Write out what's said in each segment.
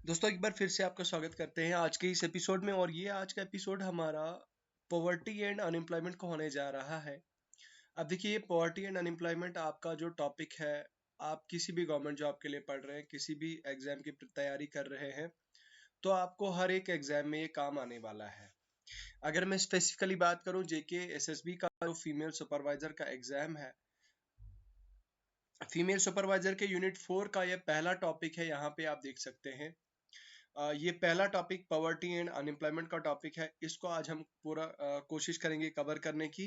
दोस्तों एक बार फिर से आपका स्वागत करते हैं आज के इस एपिसोड में। और ये आज का एपिसोड हमारा पॉवर्टी एंड अनएम्प्लॉयमेंट को होने जा रहा है। अब देखिए, ये पॉवर्टी एंड अनएम्प्लॉयमेंट आपका जो टॉपिक है, आप किसी भी गवर्नमेंट जॉब के लिए पढ़ रहे हैं, किसी भी एग्जाम की तैयारी कर रहे हैं, तो आपको हर एक एग्जाम में ये काम आने वाला है। अगर मैं स्पेसिफिकली बात करूं, जेके एसएसबी का जो फीमेल सुपरवाइजर का एग्जाम है, फीमेल सुपरवाइजर के यूनिट 4 का ये पहला टॉपिक है। यहाँ पे आप देख सकते हैं, ये पहला टॉपिक पॉवर्टी एंड अनएम्प्लॉयमेंट का टॉपिक है। इसको आज हम पूरा कोशिश करेंगे कवर करने की।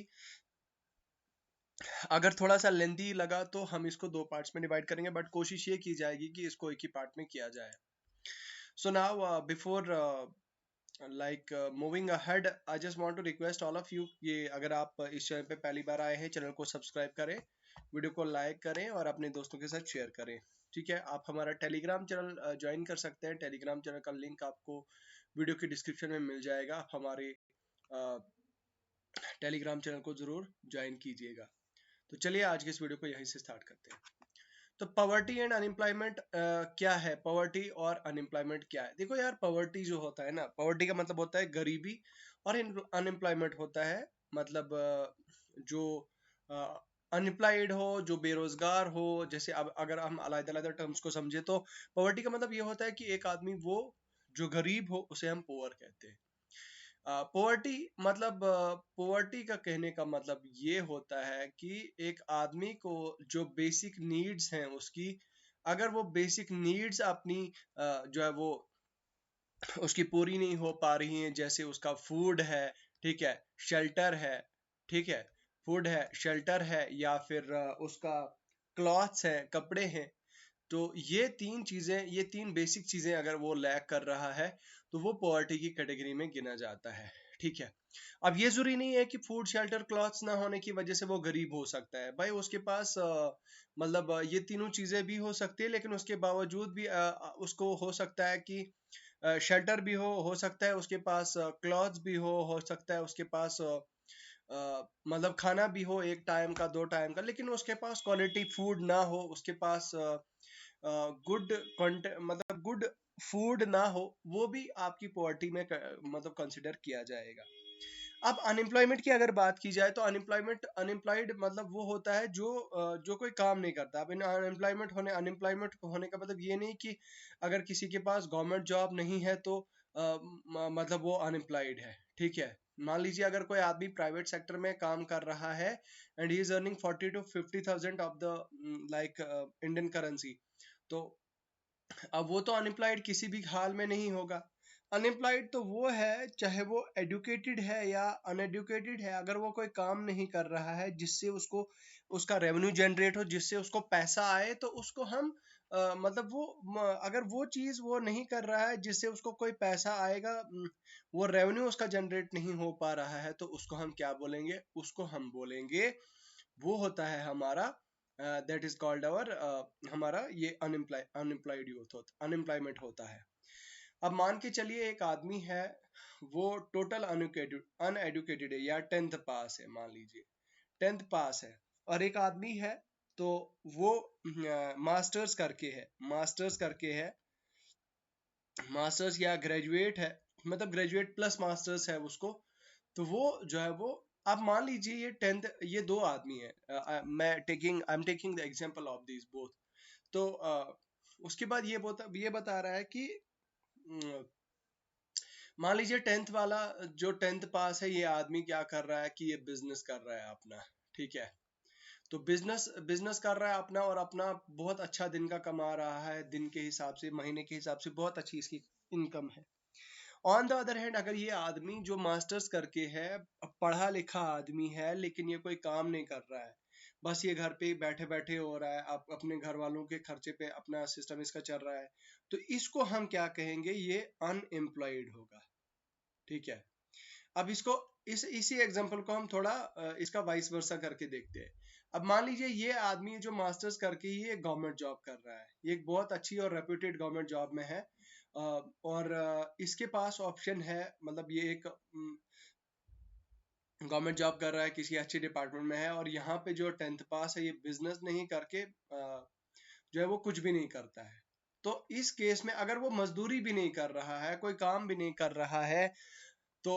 अगर थोड़ा सा लेंदी लगा तो हम इसको दो पार्ट्स में डिवाइड करेंगे, बट कोशिश ये की जाएगी कि इसको एक ही पार्ट में किया जाए। So now before moving ahead, I just want to request all of you, ये अगर आप इस चैनल पे पहली बार आए हैं, चैनल को सब्सक्राइब करें, वीडियो को लाइक करें और अपने दोस्तों के साथ शेयर करें। ठीक है, आप हमारा टेलीग्राम चैनल ज्वाइन कर सकते हैं। टेलीग्राम चैनल का लिंक आपको वीडियो की डिस्क्रिप्शन में मिल जाएगा। आप हमारे टेलीग्राम चैनल को जरूर ज्वाइन कीजिएगा। तो चलिए आज के इस वीडियो को यहीं से स्टार्ट करते हैं। तो पॉवर्टी एंड अनएम्प्लॉयमेंट क्या है? पॉवर्टी और अनएम्प्लॉयमेंट क्या है? देखो यार, पॉवर्टी जो होता है ना, पॉवर्टी का मतलब होता है गरीबी, और अनएम्प्लॉयमेंट होता है मतलब जो अनएम्प्लॉयड हो, जो बेरोजगार हो। जैसे अब अगर हम अलग-अलग टर्म्स को समझे तो पॉवर्टी का मतलब ये होता है कि एक आदमी वो जो गरीब हो उसे हम पुअर कहते हैं। पोवर्टी मतलब पोवर्टी का कहने का मतलब ये होता है कि एक आदमी को जो बेसिक नीड्स हैं उसकी, अगर वो बेसिक नीड्स अपनी जो है वो उसकी पूरी नहीं हो पा रही हैं, जैसे उसका फूड है, ठीक है, शेल्टर है, ठीक है, फूड है, शेल्टर है, या फिर उसका क्लॉथ्स है, कपड़े हैं, तो ये तीन चीजें, ये तीन बेसिक चीजें अगर वो लैक कर रहा है तो वो पॉवर्टी की कैटेगरी में गिना जाता है। ठीक है, अब ये जरूरी नहीं है कि फूड शेल्टर क्लॉथ्स ना होने की वजह से वो गरीब हो सकता है। भाई उसके पास ये तीनों चीजें भी हो सकती है, लेकिन उसके बावजूद भी उसको हो सकता है कि शेल्टर भी हो सकता है उसके पास, क्लॉथ्स भी हो सकता है उसके पास, खाना भी हो, एक टाइम का, दो टाइम का, लेकिन उसके पास क्वालिटी फूड ना हो, उसके पास गुड गुड फूड ना हो, वो भी आपकी पॉवर्टी में कंसिडर किया जाएगा। अब अनएम्प्लॉयमेंट की अगर बात की जाए तो अनएम्प्लॉयड मतलब वो होता है जो कोई काम नहीं करता। अब अनएम्प्लॉयमेंट होने का मतलब ये नहीं कि अगर किसी के पास गवर्नमेंट जॉब नहीं है तो मतलब वो अनएम्प्लॉयड है। ठीक है, मान लीजिए अगर कोई आदमी प्राइवेट सेक्टर में काम कर रहा है and he is earning 40 to 50,000 of the Indian currency, तो अब वो तो अनएम्प्लॉयड किसी भी हाल में नहीं होगा। अनएम्प्लॉयड तो वो है, चाहे वो एडुकेटेड है या अनएडुकेटेड है, अगर वो कोई काम नहीं कर रहा है जिससे उसको उसका रेवेन्यू जनरेट हो, जिससे उसको पैसा आए, तो उसको हम अगर वो चीज वो नहीं कर रहा है जिससे उसको कोई पैसा आएगा, वो रेवेन्यू उसका जनरेट नहीं हो पा रहा है, तो उसको हम क्या बोलेंगे? उसको हम बोलेंगे, वो होता है हमारा दैट इज कॉल्ड अवर हमारा ये अनएम्प्लॉयड यूथ होता, अनएम्प्लॉयमेंट होता है। अब मान के चलिए एक आदमी है, वो टोटल अनएडुकेटेड है या 10th पास है, मान लीजिए 10th पास है, और एक आदमी है तो वो मास्टर्स करके है, मास्टर्स या ग्रेजुएट है, मतलब ग्रेजुएट प्लस मास्टर्स है उसको, तो वो जो है वो, आप मान लीजिए ये 10th, ये दो आदमी है, I am taking the example of this both. तो उसके बाद ये बता रहा है कि अम, मान लीजिए 10th वाला जो 10th पास है, ये आदमी क्या कर रहा है कि ये बिजनेस कर रहा है अपना। ठीक है, तो बिजनेस बिजनेस कर रहा है अपना, और अपना बहुत अच्छा दिन का कमा रहा है, दिन के हिसाब से, महीने के हिसाब से बहुत अच्छी इसकी इनकम है। ऑन द अदर हैंड, अगर ये आदमी जो मास्टर्स करके है, पढ़ा लिखा आदमी है, लेकिन ये कोई काम नहीं कर रहा है, बस ये घर पे बैठे बैठे हो रहा है, आप अपने घर वालों के खर्चे पे अपना सिस्टम इसका चल रहा है, तो इसको हम क्या कहेंगे? ये अनएम्प्लॉयड होगा। ठीक है, अब इसको इसी एग्जांपल को हम थोड़ा इसका वाइस वर्सा करके देखते हैं। अब मान लीजिए ये आदमी जो मास्टर्स करके ये गवर्नमेंट जॉब कर रहा है, ये एक बहुत अच्छी और रेप्यूटेड गवर्नमेंट जॉब में है, और इसके पास ऑप्शन है, मतलब ये एक गवर्नमेंट जॉब कर रहा है, किसी अच्छे डिपार्टमेंट में है, और यहाँ पे जो 10th पास है, ये बिजनेस नहीं करके जो है वो कुछ भी नहीं करता है। तो इस केस में अगर वो मजदूरी भी नहीं कर रहा है, कोई काम भी नहीं कर रहा है, तो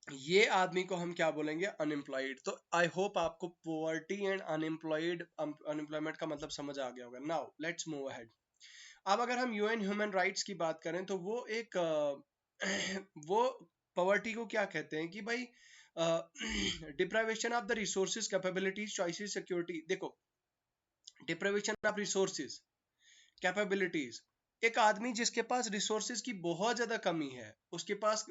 ये आदमी को हम क्या बोलेंगे? अनएम्प्लॉयड। तो आई होप आपको पोवर्टी एंड अनएम्प्लॉयमेंट का मतलब समझ आ गया होगा। Now let's move ahead. अब अगर हम यूएन ह्यूमन राइट्स की बात करें तो वो एक वो पॉवर्टी को क्या कहते हैं कि भाई deprivation of the resources, capabilities, choices, security. देखो, डिप्राइवेशन ऑफ रिसोर्सेज, कैपेबिलिटीज, एक आदमी जिसके पास रिसोर्सेज की बहुत ज्यादा कमी है, उसके पास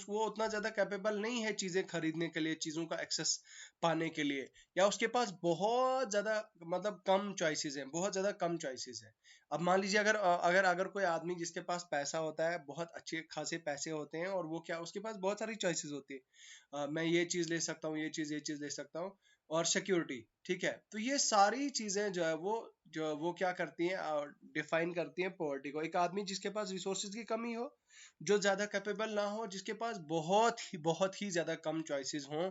वो उतना ज्यादा कैपेबल नहीं है चीजें खरीदने के लिए, चीजों का एक्सेस पाने के लिए, या उसके पास बहुत ज्यादा मतलब कम चॉइसेस हैं, बहुत ज्यादा कम चॉइसेस हैं। अब मान लीजिए अगर अगर अगर कोई आदमी जिसके पास पैसा होता है, बहुत अच्छे खासे पैसे होते हैं, और वो क्या, उसके पास बहुत सारी चॉइसेस होती है, मैं ये चीज ले सकता हूँ, ये चीज ले सकता हूँ, और सिक्योरिटी, ठीक है। तो ये सारी चीजें जो है वो क्या करती हैं, डिफाइन करती हैं पॉवर्टी को। एक आदमी जिसके पास रिसोर्सेज की कमी हो, जो ज्यादा कैपेबल ना हो, जिसके पास बहुत ही ज्यादा कम चॉइसेस हों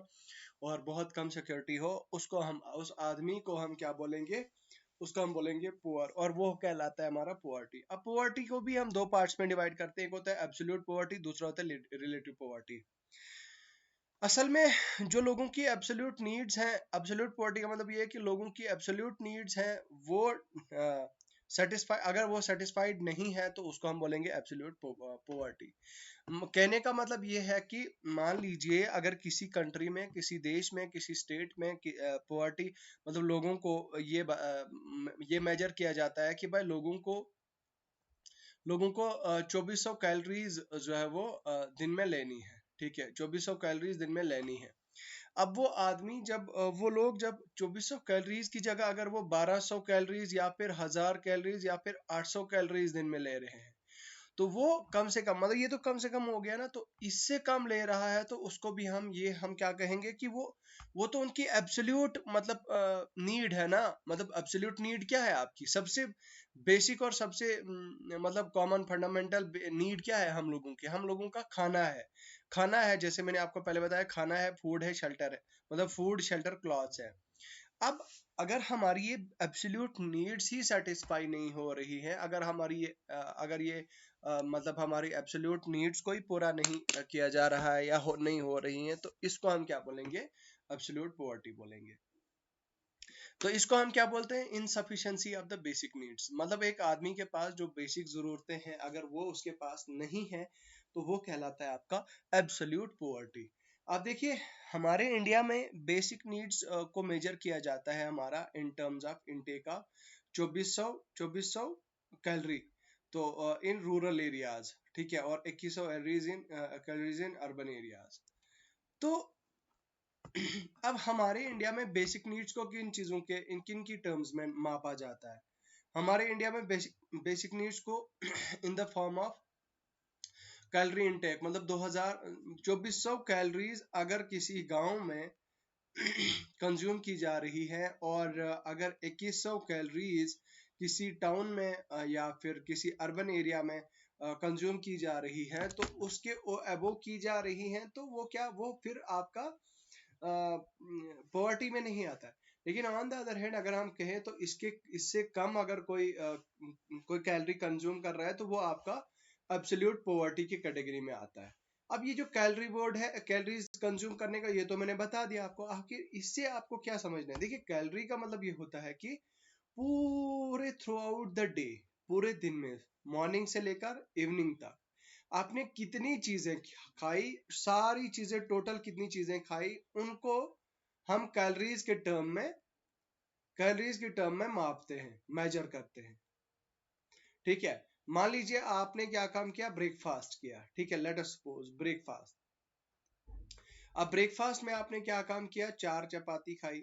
और बहुत कम सिक्योरिटी हो, उस आदमी को हम क्या बोलेंगे? उसको हम बोलेंगे पुअर, और वो कहलाता है हमारा पॉवर्टी। अब पॉवर्टी को भी हम दो पार्ट्स में डिवाइड करते हैं, एक होता है एब्सोल्यूट पॉवर्टी, दूसरा होता है रिलेटिव पॉवर्टी। असल में जो लोगों की एब्सोल्यूट नीड्स हैं, एब्सोल्यूट पॉवर्टी का मतलब ये है कि लोगों की एब्सोल्यूट नीड्स हैं वो सेटिस्फाई, अगर वो सेटिस्फाइड नहीं है तो उसको हम बोलेंगे एब्सोल्यूट पॉवर्टी। कहने का मतलब ये है कि मान लीजिए अगर किसी कंट्री में, किसी देश में, किसी स्टेट में पॉवर्टी मतलब लोगों को ये मेजर किया जाता है कि भाई लोगों को 2400 कैलोरीज जो है वो दिन में लेनी है, ठीक है, 2400 कैलोरीज दिन में लेनी है। अब वो आदमी वो लोग जब 2400 कैलोरीज की जगह अगर वो 1200 कैलोरीज या फिर 1000 कैलोरीज या फिर 800 कैलोरीज दिन में ले रहे हैं, तो वो कम से कम, मतलब ये तो कम से कम हो गया ना, तो इससे कम ले रहा है तो उसको भी हम क्या कहेंगे कि वो तो उनकी एब्सोल्यूट मतलब नीड है ना। मतलब एब्सोल्यूट नीड क्या है? आपकी सबसे बेसिक और सबसे मतलब कॉमन फंडामेंटल नीड क्या है हम लोगों का? खाना है। खाना है, जैसे मैंने आपको पहले बताया, खाना है, फूड है, शेल्टर है, मतलब फूड, शेल्टर, क्लॉथ्स है। अब अगर हमारी ये एब्सोल्यूट नीड्स ही सेटिस्फाई नहीं हो रही है, अगर ये मतलब हमारी एब्सोल्यूट नीड्स को ही पूरा नहीं किया जा रहा है या नहीं हो रही है, तो इसको हम क्या बोलेंगे? एब्सोल्यूट पॉवर्टी बोलेंगे। तो इसको हम क्या बोलते हैं? Insufficiency of the basic needs. मतलब एक आदमी के पास जो बेसिक जरूरतें हैं अगर वो उसके पास नहीं है, तो वो कहलाता है आपका एब्सोल्यूट पॉवर्टी। आप देखिए, हमारे इंडिया में बेसिक नीड्स को मेजर किया जाता है हमारा in terms of intake of 2400 calorie, तो इन रूरल एरियाज, ठीक है, और 2100 कैलोरीज इन अर्बन एरियाज। तो अब हमारे इंडिया में बेसिक नीड्स को किन की टर्म्स में मापा जाता है? हमारे इंडिया में बेसिक नीड्स को in the form of calorie intake, मतलब 2400 कैलोरीज अगर किसी गांव में कंज्यूम की जा रही है, और अगर 2100 कैलोरीज किसी टाउन में या फिर किसी अर्बन एरिया में कंज्यूम की जा रही है, तो उसके अबो की जा रही है, तो वो फिर आपका पॉवर्टी में नहीं आता है। लेकिन ऑन द अदर हैंड अगर हम कहें तो इससे कम अगर कोई कैलोरी कंज्यूम कर रहा है, तो वो आपका एब्सोल्यूट पॉवर्टी की कैटेगरी में आता है। अब ये जो कैलोरी बोर्ड है, कैलोरीज कंज्यूम करने का, ये तो मैंने बता दिया आपको। आखिर इससे आपको क्या समझना है? देखिए, कैलोरी का मतलब ये होता है कि पूरे थ्रू आउट द डे, पूरे दिन में, मॉर्निंग से लेकर इवनिंग तक आपने कितनी चीजें खाई, सारी चीजें टोटल कितनी चीजें खाई, उनको हम कैलोरीज के टर्म में मापते हैं, मेजर करते हैं, ठीक है। मान लीजिए आपने क्या काम किया? ब्रेकफास्ट किया, ठीक है, लेट अस सपोज ब्रेकफास्ट। अब ब्रेकफास्ट में आपने क्या काम किया? 4 चपाती खाई,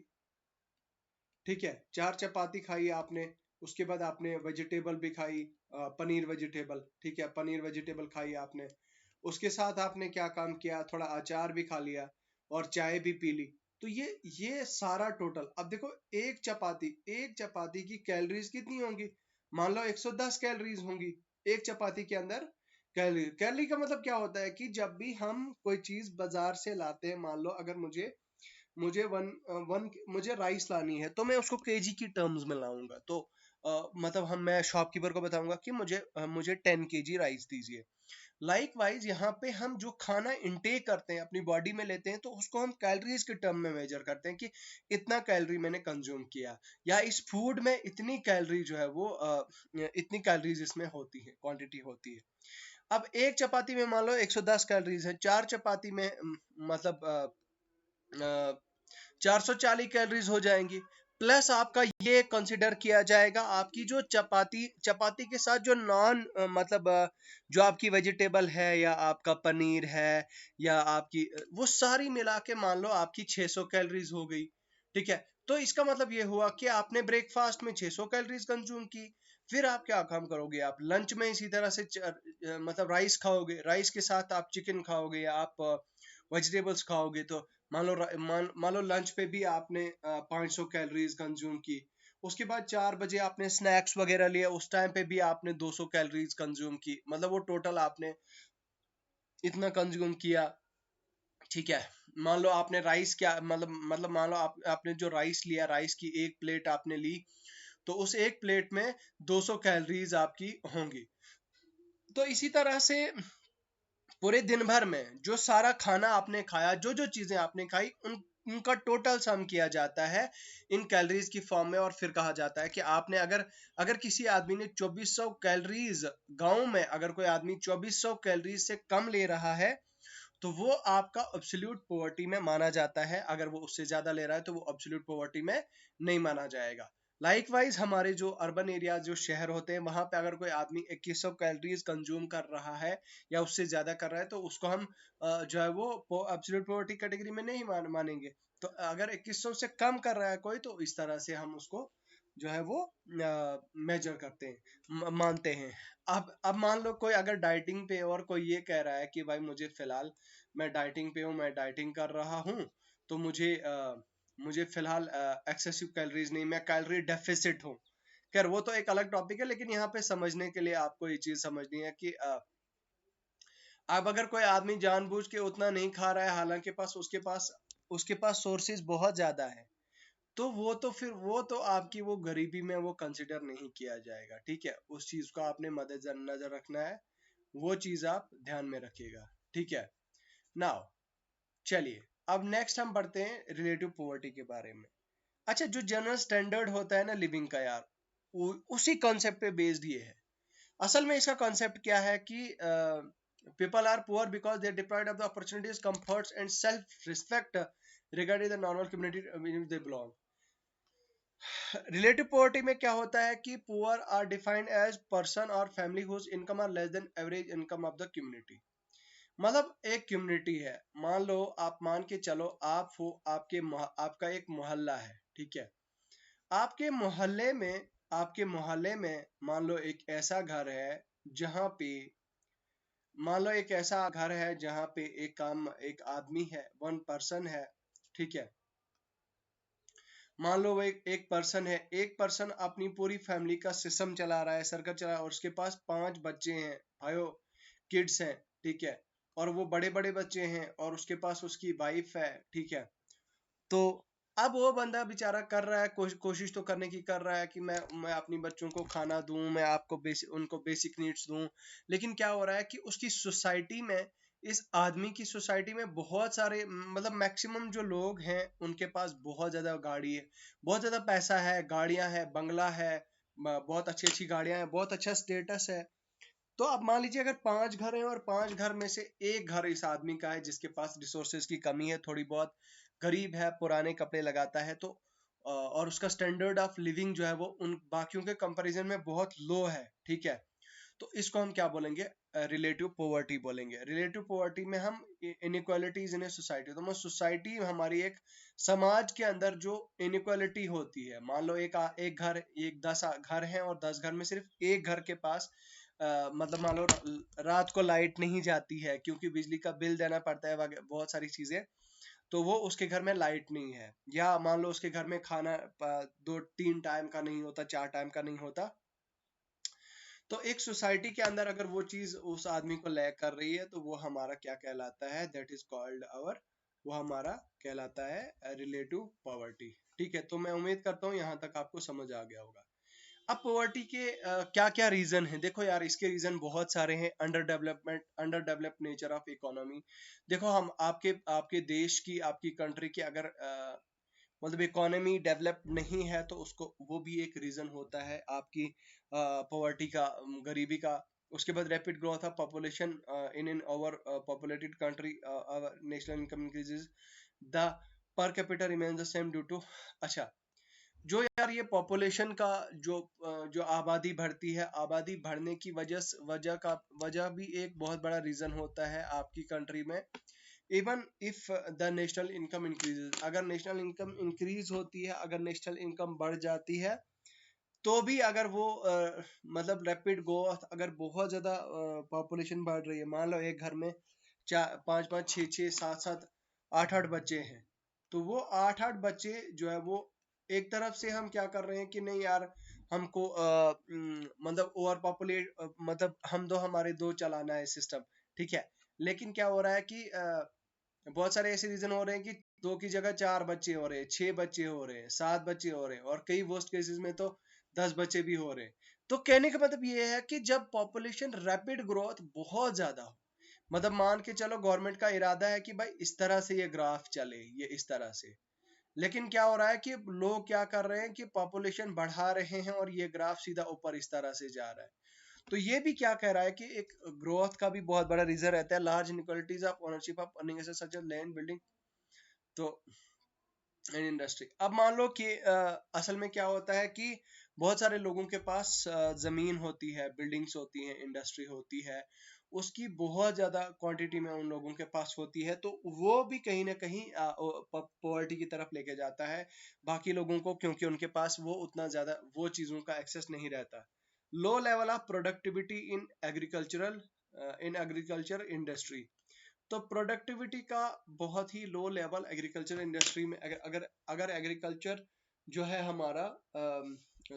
ठीक है, 4 चपाती खाई आपने। उसके बाद आपने वेजिटेबल भी खाई, पनीर वेजिटेबल, ठीक है, पनीर वेजिटेबल खाई आपने। उसके साथ आपने क्या काम किया? थोड़ा अचार भी खा लिया और चाय भी पी ली। तो ये सारा टोटल, अब देखो, एक चपाती की कैलोरीज कितनी होंगी? मान लो 110 कैलोरीज होंगी एक चपाती के अंदर। कैलोरी का मतलब क्या होता है कि जब भी हम कोई चीज बाजार से लाते हैं, मान लो अगर मुझे मुझे राइस लानी है, तो मैं उसको केजी की टर्म्स में लाऊंगा। तो मतलब मैं शॉपकीपर को बताऊंगा कि मुझे 10 kg राइस दीजिए। लाइक वाइज यहाँ पे हम जो खाना इनटेक करते हैं अपनी बॉडी में लेते हैं तो उसको हम कैलोरीज के टर्म में मेजर करते हैं कि इतना कैलोरी मैंने कंज्यूम किया, या इस फूड में इतनी कैलोरी जो है वो इतनी कैलोरीज इसमें होती है, क्वांटिटी होती है। अब एक चपाती में मान लो 110 कैलोरीज है, 4 चपाती में मतलब 440 कैलोरीज हो जाएंगी। प्लस आपका ये कंसिडर किया जाएगा आपकी जो चपाती चपाती के साथ जो नॉन मतलब जो आपकी वेजिटेबल है या आपका पनीर है या आपकी वो सारी मिला के मान लो आपकी 600 कैलोरीज हो गई। ठीक है, तो इसका मतलब ये हुआ कि आपने ब्रेकफास्ट में 600 कैलोरीज कंज्यूम की। फिर आप क्या काम करोगे, आप लंच में इसी तरह से मतलब राइस खाओगे, राइस के साथ आप चिकन खाओगे या आप वेजिटेबल्स खाओगे, तो मान लो लंच पे भी आपने 500 कैलोरीज कंज्यूम की। उसके बाद 4 बजे आपने स्नैक्स वगैरह लिया, उस टाइम पे भी आपने 200 कैलोरीज कंज्यूम की, मतलब वो टोटल आपने इतना कंज्यूम किया। ठीक है, मान लो आपने राइस क्या मतलब मान लो आपने जो राइस लिया, राइस की एक प्लेट आपने ली, तो उस एक प्लेट में 200 कैलोरीज आपकी होंगी। तो इसी तरह से पूरे दिन भर में जो सारा खाना आपने खाया, जो जो चीजें आपने खाई, उनका टोटल सम किया जाता है इन कैलोरीज की फॉर्म में, और फिर कहा जाता है कि आपने अगर अगर किसी आदमी ने 2400 कैलोरीज, गांव में अगर कोई आदमी 2400 कैलोरीज से कम ले रहा है तो वो आपका एब्सोल्यूट पॉवर्टी में माना जाता है। अगर वो उससे ज्यादा ले रहा है तो वो एब्सोल्यूट पॉवर्टी में नहीं माना जाएगा। लाइकवाइज हमारे जो अर्बन एरिया, जो शहर होते हैं, वहां पे अगर कोई आदमी 2100 कैलोरीज कंज्यूम कर रहा है या उससे ज्यादा कर रहा है तो उसको हम जो है वो एब्सोल्यूट पॉवर्टी कैटेगरी में नहीं मानेंगे। तो अगर 2100 से कम कर रहा है कोई, तो इस तरह से हम उसको जो है वो मेजर करते हैं, मानते हैं। अब मान लो कोई अगर डाइटिंग पे और कोई ये कह रहा है कि भाई मुझे फिलहाल मैं डाइटिंग पे हूँ, मैं डाइटिंग कर रहा हूँ, तो मुझे फिलहाल एक्सेसिव कैलोरीज नहीं, मैं कैलोरी डेफिसिट हूँ। खैर वो तो एक अलग टॉपिक है, लेकिन यहाँ पे समझने के लिए आपको ये चीज समझनी है कि अब अगर कोई आदमी जानबूझ के उतना नहीं खा रहा है, हालांकि उसके पास सोर्सेज बहुत ज्यादा है, तो वो तो आपकी वो गरीबी में वो कंसिडर नहीं किया जाएगा। ठीक है, उस चीज को आपने मद्देनजर रखना है, वो चीज आप ध्यान में रखिएगा। ठीक है, नाउ चलिए अब नेक्स्ट हम बढ़ते हैं रिलेटिव पॉवर्टी के बारे में। अच्छा, जो जनरल स्टैंडर्ड होता है ना लिविंग का यार, उसी कॉन्सेप्ट पे बेस्ड ये है। असल में इसका कॉन्सेप्ट क्या है कि people are poor because they deprived of the opportunities, comforts and self respect regarding the normal community they belong. Relative poverty में क्या होता है कि poor are defined as person और family whose income are less than average income of the community. मतलब एक community है, मान लो, आप मान के चलो, आप हो, आपका एक मोहल्ला है। ठीक है, आपके मोहल्ले में आपके मोहल्ले में मान लो एक ऐसा घर है जहां पे मान लो एक ऐसा घर है जहां पे एक आदमी है, वन पर्सन है। ठीक है, मान लो वो एक पर्सन है, एक पर्सन अपनी पूरी फैमिली का सिस्टम चला रहा है, सर्कल चला रहा है, और उसके पास 5 बच्चे हैं, भाइयों, किड्स हैं। ठीक है, और वो बड़े बड़े बच्चे हैं, और उसके पास उसकी वाइफ है। ठीक है, तो अब वो बंदा बेचारा कर रहा है, कोशिश तो करने की कर रहा है कि मैं अपनी बच्चों को खाना दूं, मैं उनको बेसिक नीड्स दूं। लेकिन क्या हो रहा है कि उसकी सोसाइटी में, इस आदमी की सोसाइटी में बहुत सारे, मतलब मैक्सिमम जो लोग हैं उनके पास बहुत ज्यादा गाड़ी है, बहुत ज्यादा पैसा है, गाड़ियां हैं, बंगला है, बहुत अच्छी अच्छी गाड़ियां हैं, बहुत अच्छा स्टेटस है। तो अब मान लीजिए अगर 5 घर हैं और 5 घर में से एक घर इस आदमी का है जिसके पास रिसोर्सेज की कमी है, थोड़ी बहुत गरीब है, पुराने कपड़े लगाता है, तो और उसका स्टैंडर्ड ऑफ लिविंग जो है वो उन बाकियों के कंपैरिजन में बहुत लो है। ठीक है, तो इसको हम क्या बोलेंगे, रिलेटिव पॉवर्टी बोलेंगे। रिलेटिव पॉवर्टी में हम इनइक्वालिटीज इन सोसाइटी, तो सोसाइटी हमारी एक समाज के अंदर जो इनइक्वालिटी होती है, मान लो एक घर, एक 10 घर हैं और 10 घर में सिर्फ एक घर के पास मतलब मान लो रात को लाइट नहीं जाती है क्योंकि बिजली का बिल देना पड़ता है, बहुत सारी चीजें, तो वो उसके घर में लाइट नहीं है। या मान लो उसके घर में खाना 2-3 टाइम का नहीं होता, 4 टाइम का नहीं होता। तो एक सोसाइटी के अंदर अगर वो चीज उस आदमी को लैक कर रही है, तो वो हमारा क्या कहलाता है, दैट इज कॉल्ड आवर, वो हमारा कहलाता है रिलेटिव पॉवर्टी। ठीक है, तो मैं उम्मीद करता हूँ यहाँ तक आपको समझ आ गया होगा। अब पॉवर्टी के क्या क्या रीजन है? देखो यार, इसके रीजन बहुत सारे हैं। Under developed nature of economy. देखो, हम आपके आपके देश की, आपकी कंट्री की अगर मतलब इकोनॉमी डेवलप नहीं है तो उसको, वो भी एक रीजन होता है आपकी पॉवर्टी का, गरीबी का। उसके बाद rapid growth of population in in over populated country, national income increases, the per capita remains the same due to. अच्छा, जो यार ये पॉपुलेशन का जो जो आबादी बढ़ती है, आबादी बढ़ने की वजह भी एक बहुत बड़ा रीजन होता है आपकी कंट्री में। Even if the national income increases, अगर नेशनल इनकम इंक्रीज होती है, अगर नेशनल इनकम बढ़ जाती है, तो भी अगर वो मतलब रैपिड ग्रोथ, अगर बहुत ज्यादा पॉपुलेशन बढ़ रही है, मान लो एक घर में चार पाँच पाँच छः छः सात सात आठ आठ बच्चे हैं, तो वो आठ आठ बच्चे जो है वो, एक तरफ से हम क्या कर रहे हैं कि नहीं यार, हमको मतलब ओवर पॉपुलेट, मतलब हम दो हमारे दो चलाना है सिस्टम, ठीक है। लेकिन क्या हो रहा है कि बहुत सारे ऐसे रीजन हो रहे हैं कि दो की जगह चार बच्चे हो रहे हैं, छह बच्चे हो रहे हैं, सात बच्चे हो रहे हैं, और कई वर्स्ट केसेस में तो 10 बच्चे भी हो रहे हैं। तो कहने का मतलब ये है कि जब पॉपुलेशन रैपिड ग्रोथ बहुत ज्यादा हो, मतलब मान के चलो गवर्नमेंट का इरादा है कि भाई इस तरह से ये ग्राफ चले, ये इस तरह से, लेकिन क्या हो रहा है कि लोग क्या कर रहे हैं कि पॉपुलेशन बढ़ा रहे हैं और ये ग्राफ सीधा ऊपर इस तरह से जा रहा है। तो ये भी क्या कह रहा है कि एक ग्रोथ का भी बहुत बड़ा रीजन रहता है, large inequalities of ownership of earning assets such as land, building, तो इन इंडस्ट्री। अब मान लो कि असल में क्या होता है कि बहुत सारे लोगों के पास जमीन होती है, बिल्डिंग्स होती हैं, इंडस्ट्री होती है, उसकी बहुत ज्यादा क्वांटिटी में उन लोगों के पास होती है, तो वो भी कहीं ना कहीं पॉवर्टी की तरफ लेके जाता है बाकी लोगों को, क्योंकि उनके पास वो उतना ज्यादा वो चीजों का एक्सेस नहीं रहता। Low level of productivity in agriculture industry. तो प्रोडक्टिविटी का बहुत ही लो लेवल एग्रीकल्चर इंडस्ट्री में, अगर अगर अगर एग्रीकल्चर जो है हमारा,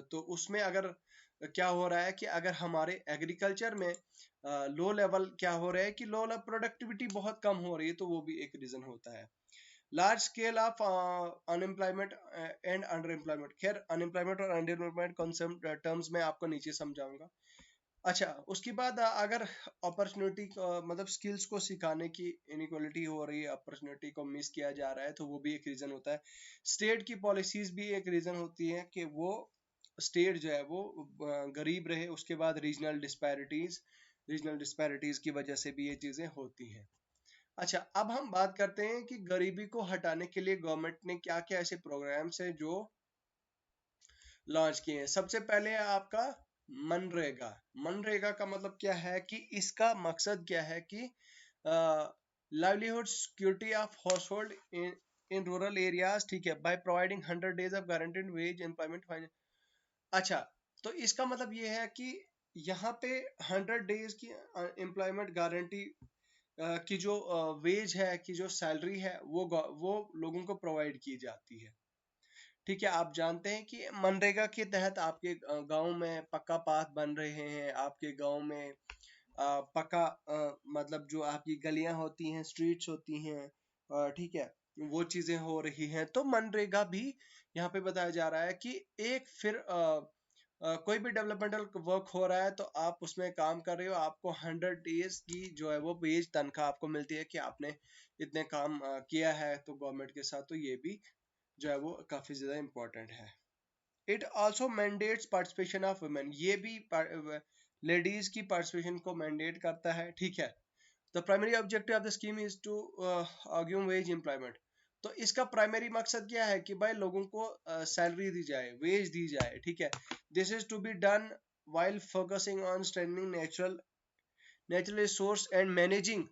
तो उसमें अगर क्या हो रहा है कि अगर हमारे एग्रीकल्चर में लो लेवल क्या हो रहा है कि लो लेवल प्रोडक्टिविटी बहुत कम हो रही है, तो वो भी एक रीजन होता है। Large scale of unemployment and under employment. खैर, अनएम्प्लॉयमेंट और अंडर एम्प्लॉयमेंट कॉन्सेप्ट टर्म्स में आपको नीचे समझाऊंगा। अच्छा, उसके बाद अगर अपॉर्चुनिटी मतलब स्किल्स को सिखाने की इनइक्वालिटी हो रही है, अपॉर्चुनिटी को मिस किया जा रहा है, तो वो भी एक रीजन होता है। स्टेट की पॉलिसीज भी एक रीजन होती है कि वो स्टेट जो है वो गरीब रहे। उसके बाद रीजनल डिस्पैरिटीज की वजह से भी ये चीजें होती हैं। अच्छा, अब हम बात करते हैं कि गरीबी को हटाने के लिए गवर्नमेंट ने क्या क्या ऐसे प्रोग्राम्स हैं जो लॉन्च किए हैं। सबसे पहले है आपका मनरेगा। मनरेगा का मतलब क्या है कि इसका मकसद क्या है कि livelihood security of house hold in in rural areas, ठीक है, by providing 100 days of guaranteed veg employment. अच्छा, तो इसका मतलब ये है कि यहाँ पे 100 days की एम्प्लॉयमेंट गारंटी की जो वेज है, की जो सैलरी है, वो लोगों को प्रोवाइड की जाती है। ठीक है, आप जानते हैं कि मनरेगा के तहत आपके गांव में पक्का पाथ बन रहे हैं, आपके गांव में पक्का मतलब जो आपकी गलियां होती हैं, स्ट्रीट्स होती हैं, ठीक है, वो चीजें हो रही हैं। तो मनरेगा भी यहाँ पे बताया जा रहा है कि एक फिर कोई भी डेवलपमेंटल वर्क हो रहा है तो आप उसमें काम कर रहे हो, आपको 100 days की जो है वो वेज तनख्वाह आपको मिलती है कि आपने इतने काम किया है तो गवर्नमेंट के साथ। तो ये भी जो है वो काफी ज्यादा इंपॉर्टेंट है। It also mandates participation of women, ये भी लेडीज की पार्टिसिपेशन को मैंडेट करता है, ठीक है। The primary objective of the scheme is to augment wage employment. तो इसका प्राइमरी मकसद क्या है कि भाई लोगों को सैलरी दी जाए, वेज दी जाए, ठीक है। This is to be done while focusing on strengthening natural resource and managing,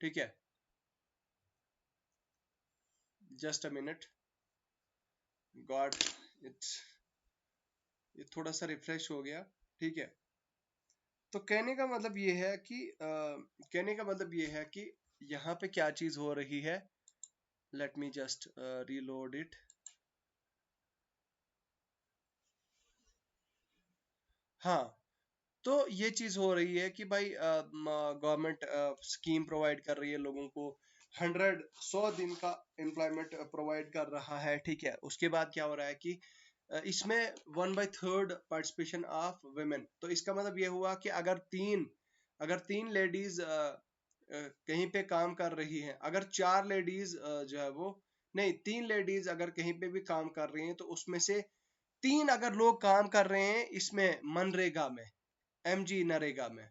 ठीक है। Just a minute, God, it's, ये थोड़ा सा रिफ्रेश हो गया, ठीक है। तो कहने का मतलब ये है कि यहाँ पे क्या चीज हो रही है। Late me just reload it. हाँ, तो ये चीज हो रही है कि भाई गवर्नमेंट स्कीम प्रोवाइड कर रही है लोगों को, 100 दिन का एम्प्लॉयमेंट प्रोवाइड कर रहा है, ठीक है। उसके बाद क्या हो रहा है कि इसमें 1/3 पार्टिसिपेशन ऑफ वुमेन। तो इसका मतलब ये हुआ कि अगर तीन लेडीज कहीं पे काम कर रही हैं, अगर 4 लेडीज जो है वो, नहीं, 3 लेडीज अगर कहीं पे भी काम कर रही हैं, तो उसमें से 3 अगर लोग काम कर रहे हैं इसमें मनरेगा में, MG नरेगा में,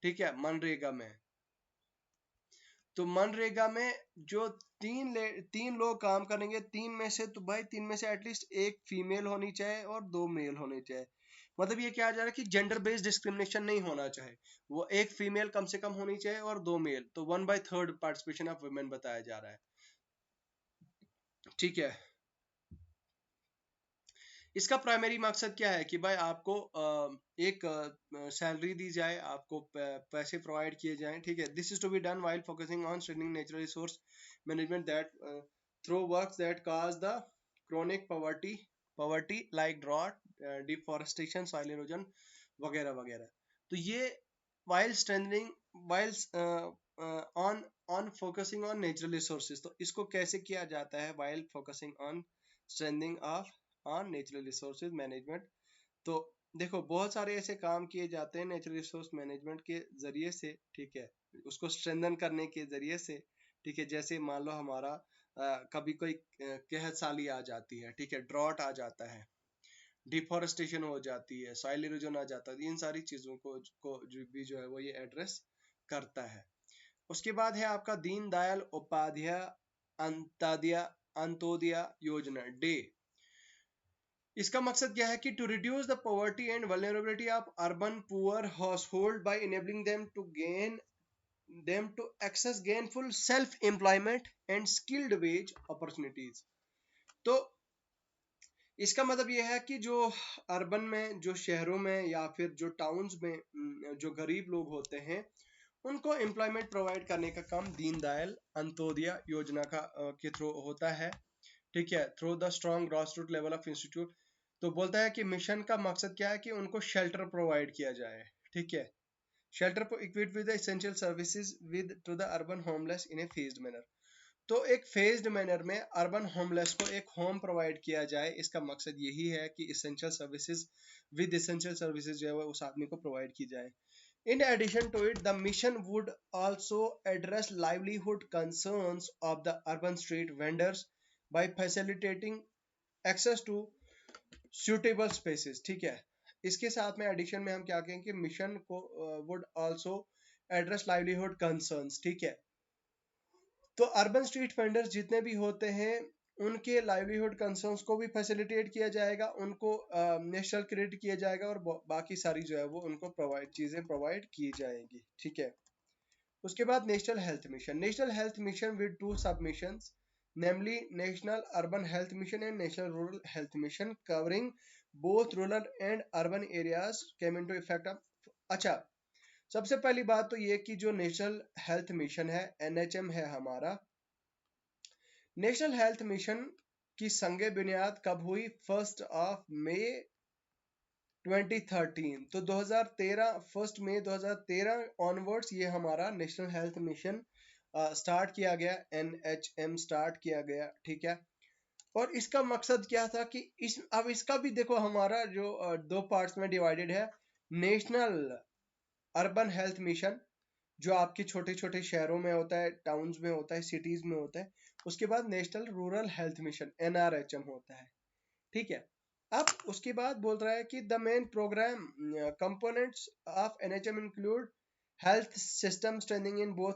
ठीक है, मनरेगा में, तो मनरेगा में जो तीन लोग काम करेंगे, तीन में से, तो भाई तीन में से एटलीस्ट एक फीमेल होनी चाहिए और 2 मेल होने चाहिए। मतलब ये क्या जा रहा है कि जेंडर बेस्ड डिस्क्रिमिनेशन नहीं होना चाहिए, वो एक फीमेल कम से कम होनी चाहिए और 2 मेल, तो 1/3 पार्टिसिपेशन ऑफ वुमेन बताया जा रहा है, ठीक है। इसका प्राइमरी मकसद क्या है कि भाई आपको एक सैलरी दी जाए, आपको पैसे प्रोवाइड किए जाएं, ठीक है। This is to be done while focusing on strengthening natural resource management that through works that cause the chronic poverty like drought, deforestation, soil erosion वगैरह वगैरह। तो ये while strengthening, while on on focusing on natural resources, तो इसको कैसे किया जाता है while focusing on strengthening of on natural resources management. तो देखो बहुत सारे ऐसे काम किए जाते हैं नेचुरल रिसोर्स मैनेजमेंट के जरिए से, ठीक है, उसको स्ट्रेंथन करने के जरिए से, ठीक है। जैसे मान लो हमारा कभी कोई कहत साली आ जाती है, ठीक है, ड्रॉट आ जाता है, डिफॉरेस्टेशन हो जाती है, सॉइल इरोजन आ जाता है, इन सारी चीजों को जो है वो ये एड्रेस करता है। उसके बाद है आपका दीन दयाल उपाध्याय अंत्योदय अंत्योदय योजना, डे। इसका मकसद क्या है कि to reduce the poverty and vulnerability of urban poor household by enabling them to access gainful self employment and skilled wage opportunities. तो इसका मतलब यह है कि जो अर्बन में, जो शहरों में या फिर जो टाउन्स में जो गरीब लोग होते हैं, उनको एम्प्लॉयमेंट प्रोवाइड करने का काम दीनदयाल अंत्योदय योजना के थ्रू होता है, ठीक है, through the strong grass root level of institute. तो बोलता है कि मिशन का मकसद क्या है कि उनको शेल्टर प्रोवाइड किया जाए, ठीक है, शेल्टर को equip with essential services with two the urban homeless in A phased manner. तो एक फेज्ड मैनर में अर्बन होमलेस को एक होम प्रोवाइड किया जाए, इसका मकसद यही है कि essential services with essential services जो है वो उस आदमी को प्रोवाइड की जाए। In addition to it, the mission would also address livelihood concerns of the urban street vendors by facilitating access to suitable spaces, ठीक है। इसके साथ में एडिशन में हम क्या कहेंगे कि मिशन को would also address livelihood concerns, ठीक है। तो अर्बन स्ट्रीट वेंडर्स जितने भी होते हैं उनके लाइवलीहुड कंसर्न्स को भी फैसिलिटेट किया जाएगा, उनको नेशनल क्रेडिट किया जाएगा और बाकी सारी जो है वो उनको चीजें प्रोवाइड की जाएंगी, ठीक है। उसके बाद national health mission, national health mission with 2 submissions, namely national urban health mission and national rural health mission covering both rural and urban areas came into effect. अच्छा, सबसे पहली बात तो ये कि जो नेशनल हेल्थ मिशन है, NHM है हमारा, नेशनल हेल्थ मिशन की संगे बुनियाद कब हुई? 1 मई 2013। तो 2013, 1 मई 2013 ऑनवर्ड्स ये हमारा नेशनल हेल्थ मिशन स्टार्ट किया गया, NHM स्टार्ट किया गया, ठीक है। और इसका मकसद क्या था कि अब इसका भी देखो हमारा जो 2 पार्ट्स में डिवाइडेड है। नेशनल अर्बन हेल्थ मिशन जो आपके छोटे छोटे शहरों में होता है, टाउन्स में होता है, सिटीज में होता है। उसके बाद national rural health mission NRHM होता है, ठीक है। अब उसके बाद बोल रहा है कि the main programme components of NHM include health system strengthening in both.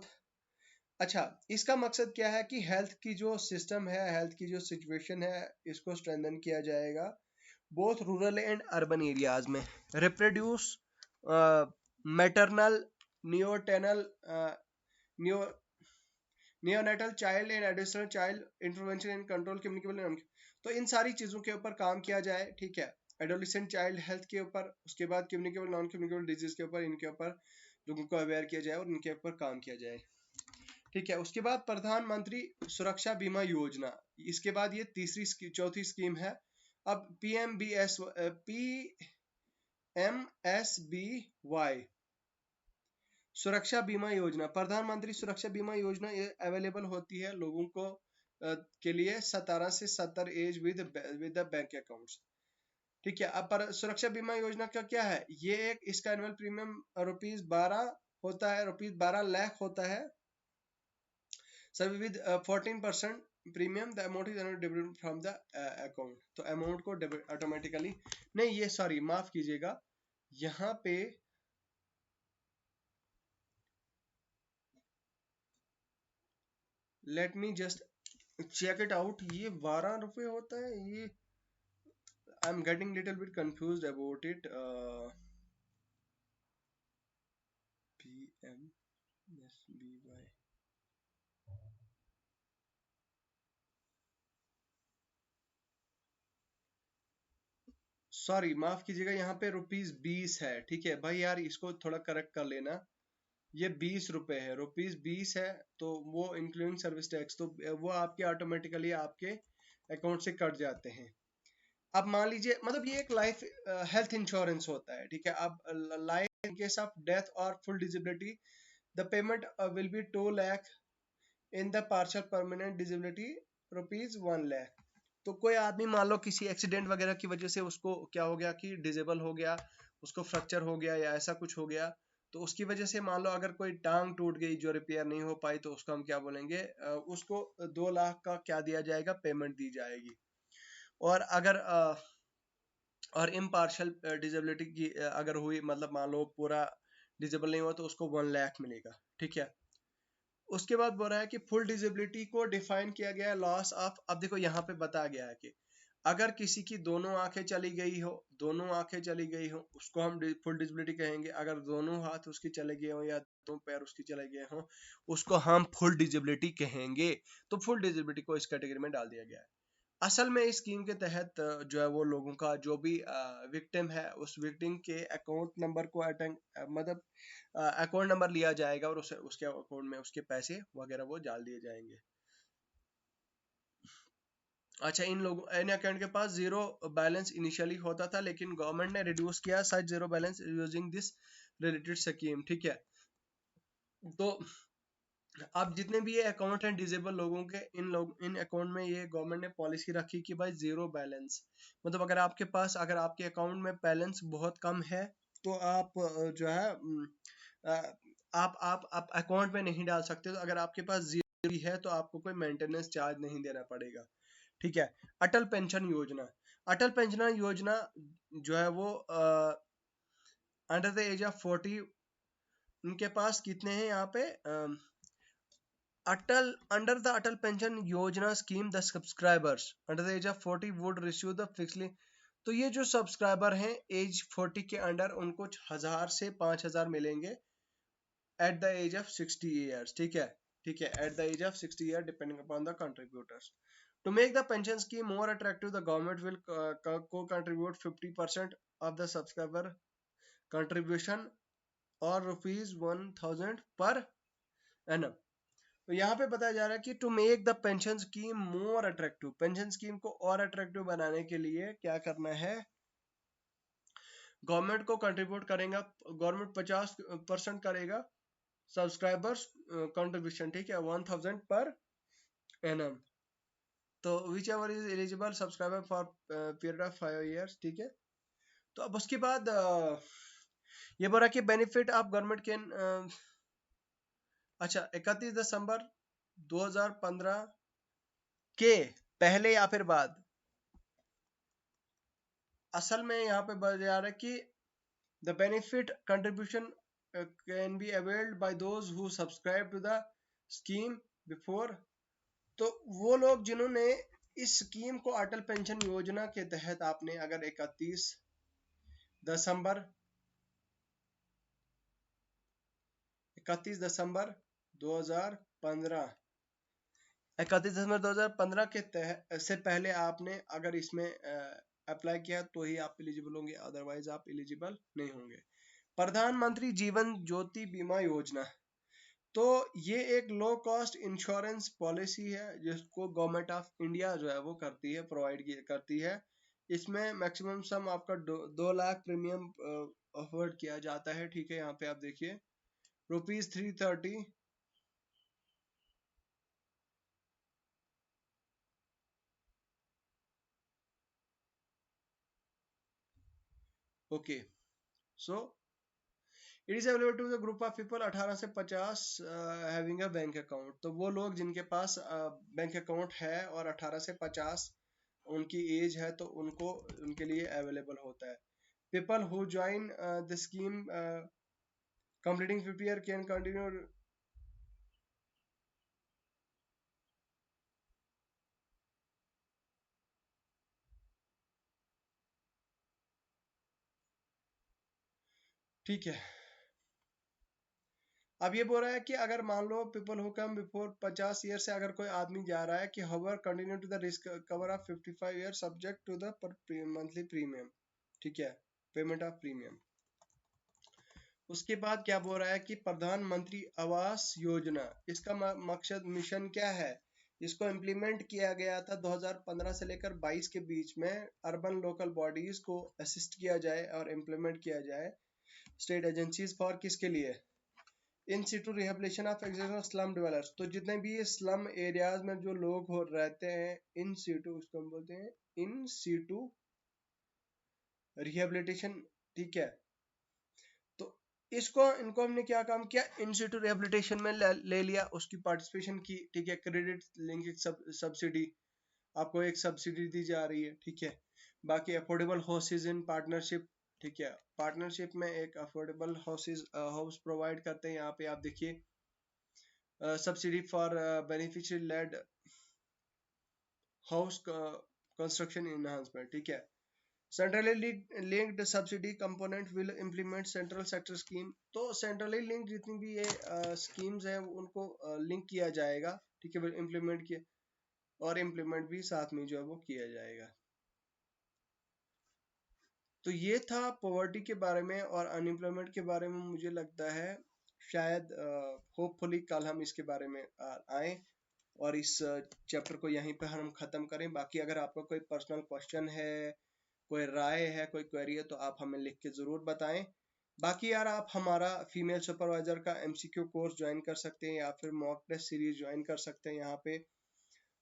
अच्छा, इसका मकसद क्या है कि हेल्थ की जो सिस्टम है, हेल्थ की जो सिचुएशन है, इसको स्ट्रेंथन किया जाएगा both rural and urban areas में। Reproduce maternal neonatal neo neonatal child and additional child intervention and control communicable, तो इन सारी चीजों के ऊपर काम किया जाए, ठीक है। एडोलेसेंट चाइल्ड हेल्थ के ऊपर, उसके बाद कम्युनिकेबल नॉन कम्युनिकेबल डिजीज के ऊपर, इनके ऊपर लोगों को अवेयर किया जाए और इनके ऊपर काम किया जाए, ठीक है। उसके बाद प्रधानमंत्री सुरक्षा बीमा योजना, इसके बाद ये चौथी स्कीम है। अब PMSBY सुरक्षा बीमा योजना, प्रधानमंत्री सुरक्षा बीमा योजना ये अवेलेबल होती है लोगों को के लिए 17 से 70 age with with the bank accounts. ठीक है, अब पर सुरक्षा बीमा योजना का क्या है, ये एक इसका एनुअल प्रीमियम ₹12 होता है, ₹12 लाख होता है sir with 14% premium, the amount is debited from the account. तो अमाउंट को ऑटोमेटिकली नहीं, ये सॉरी माफ कीजिएगा, यहाँ पे let me just check it out, ये ₹12 होता है ये, I am getting little bit confused about it. PMSBY, sorry माफ कीजिएगा, यहाँ पे ₹20 है। ठीक है भाई यार, इसको थोड़ा करेक्ट कर लेना, ये ₹20 है, ₹20 है, तो वो इंक्लूडिंग सर्विस टैक्स, तो वो आपके ऑटोमेटिकली आपके अकाउंट से कट जाते हैं। अब मान लीजिए मतलब ये एक लाइफ हेल्थ इंश्योरेंस होता है। ठीक है, अब life in case of death और full disability the payment will be 2 lakh, in the partial permanent disability ₹1 lakh. तो कोई आदमी मान लो किसी एक्सीडेंट वगैरह की वजह से उसको क्या हो गया कि डिसेबल हो गया, उसको फ्रैक्चर हो गया या ऐसा कुछ हो गया, तो उसकी वजह से मान लो अगर कोई टांग टूट गई जो रिपेयर नहीं हो पाई, तो उसको हम क्या बोलेंगे, उसको 2 लाख का क्या दिया जाएगा, पेमेंट दी जाएगी। और अगर और इम्पार्शियल डिसेबिलिटी की अगर हुई, मतलब मान लो पूरा डिसेबल नहीं हुआ, तो उसको 1 लाख मिलेगा। ठीक है, उसके बाद बोल रहा है कि फुल डिसेबिलिटी को डिफाइन किया गया है लॉस ऑफ, अब देखो यहाँ पे बताया गया है कि अगर किसी की दोनों आंखें चली गई हो, दोनों आंखें चली गई हो, उसको हम फुल डिसेबिलिटी कहेंगे। अगर दोनों हाथ उसके चले गए हो या दोनों पैर उसके चले गए हो, उसको हम फुल डिसेबिलिटी कहेंगे। तो फुल डिसेबिलिटी को इस कैटेगरी में डाल दिया गया है। असल में इस स्कीम के तहत जो है वो लोगों का जो भी विक्टिम है, उस विक्टिम के अकाउंट नंबर को मतलब अकाउंट नंबर लिया जाएगा और उसके अकाउंट में उसके पैसे वगैरह वो डाल दिए जाएंगे। अच्छा, इन अकाउंट के पास जीरो बैलेंस इनिशियली होता था, लेकिन गवर्नमेंट ने रिड्यूस किया such zero balance using this related scheme. ठीक है, तो अब जितने भी ये अकाउंट हैं डिजेबल लोगों के, इन अकाउंट में ये गवर्नमेंट ने पॉलिसी रखी कि भाई जीरो बैलेंस, मतलब अगर आपके पास, अगर आपके अकाउंट में बैलेंस बहुत कम है, तो आप जो है आप अकाउंट में नहीं डाल सकते। तो अगर आपके पास जीरो भी है, तो आपको कोई मेंटेनेंस चार्ज नहीं देना पड़ेगा। ठीक है, अटल पेंशन योजना, अटल पेंशन योजना जो है वो अंडर द एज ऑफ 40, उनके पास कितने हैं यहाँ पे, Atal under the Atal pension Yojana scheme the subscribers under the age of 40 would receive the fixedly. तो ये जो सब्सक्राइबर हैं एज 40 के अंडर, उनको 1000 से 5000 मिलेंगे at the age of 60 years. ठीक है, ठीक है, at the age of 60 year depending upon the contributors. To make the pension scheme more attractive, the government will co-contribute 50% of the subscriber contribution or ₹1000 per annum। तो यहाँ पे बताया जा रहा है कि to make the pension scheme more attractive, pension scheme को और अट्रैक्टिव बनाने के लिए क्या करना है, गवर्नमेंट को कंट्रीब्यूट करेगा, गवर्नमेंट 50% करेगा सब्सक्राइबर्स कंट्रीब्यूशन। ठीक है, 1000 पर एनम। तो which ever is eligible subscriber for period of 5 years. ठीक है, तो अब उसके बाद ये बोला कि बेनिफिट ऑफ गवर्नमेंट के अच्छा 31 दिसंबर 2015 के पहले या फिर बाद, असल में यहाँ पे बताया जा रहा है कि the benefit contribution can be availed by those who subscribe to the scheme before. तो वो लोग जिन्होंने इस स्कीम को, अटल पेंशन योजना के तहत आपने अगर 31 दिसंबर 2015 31 दिसंबर 2015 के तहत से पहले आपने अगर इसमें अप्लाई किया तो ही आप एलिजिबल होंगे, अदरवाइज आप एलिजिबल नहीं होंगे। प्रधानमंत्री जीवन ज्योति बीमा योजना, तो ये एक लो कॉस्ट इंश्योरेंस पॉलिसी है जिसको गवर्नमेंट ऑफ इंडिया जो है वो करती है, प्रोवाइड करती है। इसमें मैक्सिमम सम आपका 2 लाख प्रीमियम अफोर्ड किया जाता है। ठीक है, यहाँ पे आप देखिए ₹330। Okay, so it is available to the group of people 18 से 50 हैविंग अ बैंक अकाउंट। तो वो लोग जिनके पास बैंक अकाउंट है और 18 से 50 उनकी एज है तो उनको उनके लिए अवेलेबल होता है। People who join the scheme completing 50 year can continue. ठीक है, अब ये बोल रहा है कि अगर मान लो people who come before 50 year से अगर कोई आदमी जा रहा है कि however continue to the risk cover of 55 year subject to the monthly premium. ठीक है, पेमेंट ऑफ प्रीमियम। उसके बाद क्या बोल रहा है कि प्रधानमंत्री आवास योजना, इसका मकसद मिशन क्या है? इसको इम्प्लीमेंट किया गया था 2015 से लेकर 22 के बीच में। अर्बन लोकल बॉडीज को असिस्ट किया जाए और इम्प्लीमेंट किया जाए। स्टेट एजेंसीज फॉर किसके लिए? In situ rehabilitation of existing slum developers. तो जितने भी स्लम एरियाज में जो लोग हो रहते हैं इन सीटू, उसको हम बोलते हैं इन सीटू रिहेबिलिटेशन। ठीक है, तो इसको इनको हमने क्या काम किया, इन सीटू रिहेबिलिटेशन में ले लिया, उसकी पार्टिसिपेशन की। ठीक है, क्रेडिट लिंक सब्सिडी, आपको एक सब्सिडी दी जा रही है। ठीक है, बाकी अफोर्डेबल हाउसेज इन पार्टनरशिप। ठीक है, पार्टनरशिप में एक अफोर्डेबल हाउस प्रोवाइड करते हैं। यहाँ पे आप देखिए subsidy for beneficiary led house construction enhancement. ठीक है, centrally linked subsidy component will implement central sector scheme. तो सेंट्रली लिंक्ड जितनी भी ये स्कीम्स हैं उनको लिंक किया जाएगा। ठीक है, विल इम्प्लीमेंट किया और इम्प्लीमेंट भी साथ में जो है वो किया जाएगा। तो ये था पॉवर्टी के बारे में और अनएम्प्लॉयमेंट के बारे में। मुझे लगता है शायद होपफुली कल हम इसके बारे में आए और इस चैप्टर को यहीं पे हम खत्म करें। बाकी अगर आपका कोई पर्सनल क्वेश्चन है, कोई राय है, कोई क्वेरी है तो आप हमें लिख के ज़रूर बताएं। बाकी यार आप हमारा फीमेल सुपरवाइजर का एमसीक्यू कोर्स ज्वाइन कर सकते हैं या फिर मॉक टेस्ट सीरीज ज्वाइन कर सकते हैं। यहाँ पे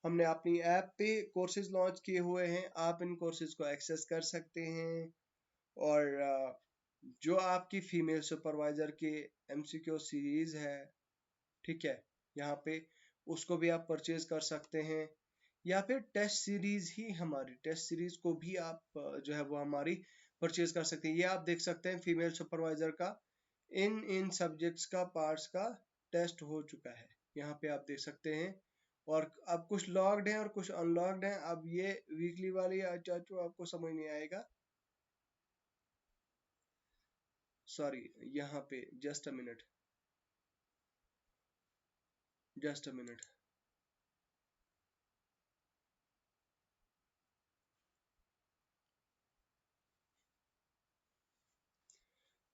हमने अपनी ऐप पे कोर्सेज लॉन्च किए हुए हैं, आप इन कोर्सेज को एक्सेस कर सकते हैं। और जो आपकी फीमेल सुपरवाइजर के एमसीक्यू सीरीज है, ठीक है, यहाँ पे उसको भी आप परचेज कर सकते हैं। या फिर टेस्ट सीरीज ही, हमारी टेस्ट सीरीज को भी आप जो है वो हमारी परचेज कर सकते हैं। ये आप देख सकते हैं फीमेल सुपरवाइजर का इन इन सब्जेक्ट्स का पार्ट्स का टेस्ट हो चुका है, यहाँ पे आप देख सकते हैं। और अब कुछ लॉग्ड हैं और कुछ अनलॉग्ड हैं। अब ये वीकली वाली चाचू आपको समझ नहीं आएगा, सॉरी, यहाँ पे just a minute, just a minute.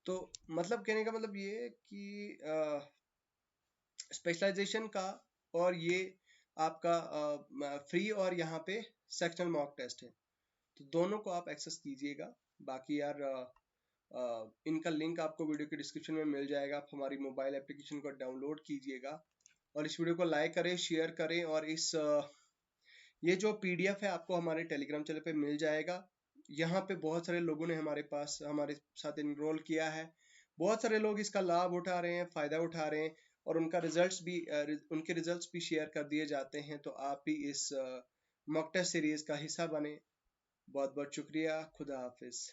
तो मतलब कहने का मतलब ये है कि स्पेशलाइजेशन का और ये आपका फ्री और यहाँ पे सेक्शनल मॉक टेस्ट है, तो दोनों को आप एक्सेस कीजिएगा। बाकी यार इनका लिंक आपको वीडियो के डिस्क्रिप्शन में मिल जाएगा। आप हमारी मोबाइल एप्लीकेशन को डाउनलोड कीजिएगा और इस वीडियो को लाइक करें, शेयर करें। और इस ये जो पीडीएफ है आपको हमारे टेलीग्राम चैनल पे मिल जाएगा। यहाँ पे बहुत सारे लोगों ने हमारे साथ इनरोल किया है। बहुत सारे लोग इसका लाभ उठा रहे हैं, फायदा उठा रहे हैं और उनके रिजल्ट्स भी शेयर कर दिए जाते हैं। तो आप भी इस मॉक टेस्ट सीरीज का हिस्सा बने। बहुत बहुत शुक्रिया, खुदा हाफिज।